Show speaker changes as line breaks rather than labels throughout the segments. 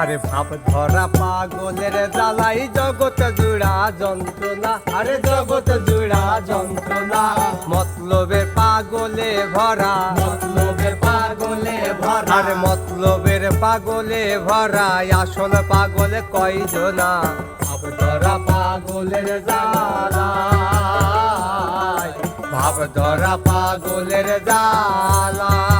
আরে ভাব ধরা পাগলের জ্বালাই জগৎ জুড়া যন্ত্রণা, আরে জগৎ জুড়া যন্ত্রণা। মতলবের পাগলে ভরা,
মতলবের পাগলে ভরা,
আরে মতলবের পাগলে ভরা, আসল পাগল কয়জনা। ভাব ধরা পাগলের জ্বালাই, ভাব ধরা পাগলের জ্বালাই।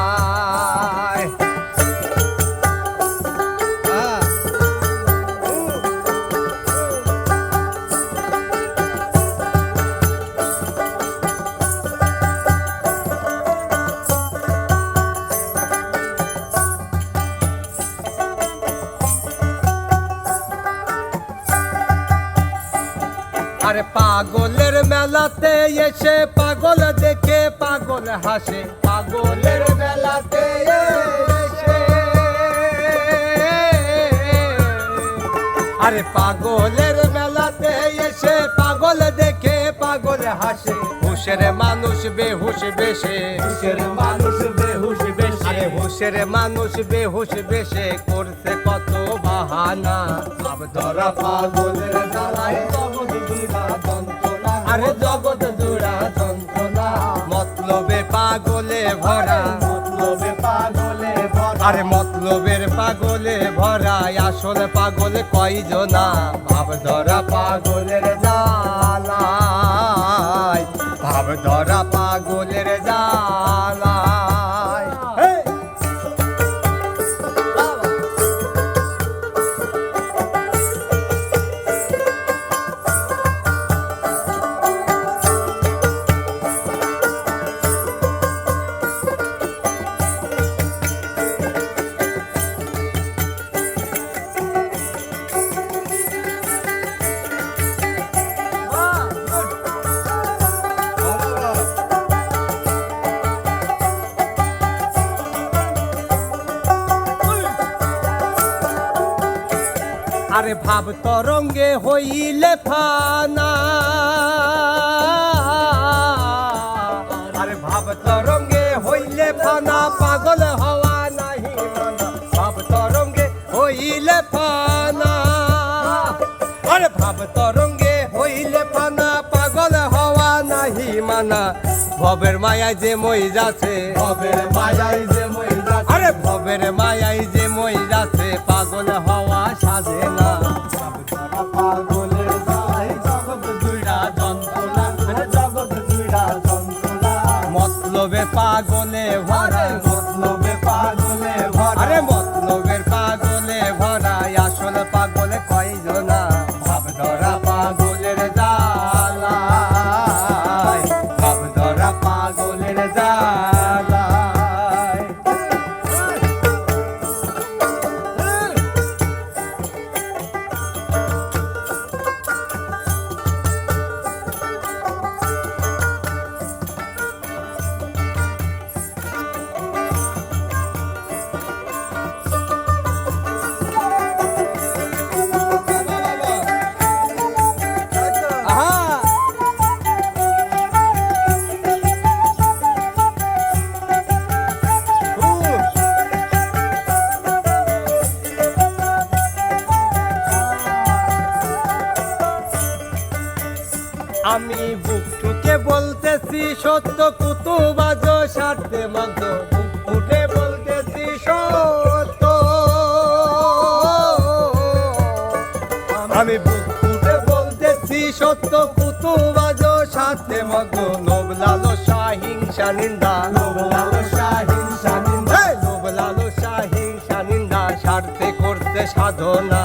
আরে পাগলের মেলাতে এসে পাগল দেখে পাগল হাসে, পাগলের মেলাতে এসে, আরে পাগলের মেলাতে এসে পাগল দেখে পাগল হাসে। হুশের মানুষ বেহুশ বেশে,
হুশের মানুষ বেহুশ বেশে,
আরে হুশের মানুষ বেহুশ বেশে করছে কত বাহানা। ভাব ধরা পাগলের জ্বালাই জগৎ জুড়া যন্ত্রণা, আরে জগৎ জুড়া যন্ত্রণা। মতলবে পাগলে ভরা,
মতলবে পাগলে ভরা,
আরে মতলবের পাগলে ভরা, আসল পাগল কয়জনা। ভাব ধরা পাগলের জ্বালাই, ভাব ধরা পাগলের জ্বালাই। আরে ভাব তরঙ্গে হইলে ফানা, আরে ভাব তরঙ্গে হইলে ফানা, পাগল হওয়া নাহি মানা। ভাব তরঙ্গে হইলে ফানা, আরে ভাব তরঙ্গে হইলে ফানা, পাগল হওয়া নাহি মানা। ভবের মায়ায় যে মই যাচ্ছে,
ভবের মায়ায় যে মই যাচ্ছে,
আরে ভবের মায়ায় যে মই যাচ্ছে, পাগল হওয়া সাজে না।
পাগলের জ্বালাই জগৎ জুড়া যন্ত্রণা, জগৎ জুড়া যন্ত্রণা।
মতলবে পাগলে ভরা,
মতলবে পাগলে ভরা,
আরে মতলবের পাগলে ভরা, আসল পাগল কয়জনা। ভাব ধরা পাগলের জ্বালাই, ভাব ধরা পাগলের জ্বালাই। আমি বুক ঠুকে বলতেছি সত্য, কুতুবাজ স্বার্থে মগ্ন। বুক ফুটে বলতেছি সত্য, আমি বুক ফুটে বলতেছি সত্য, কুতুবাজ স্বার্থে মগ্ন। লোভ লালসা হিংসা নিন্দা,
লোভ লালসা হিংসা নিন্দা,
লোভ লালসা হিংসা নিন্দা, স্বার্থে করতে সাধনা।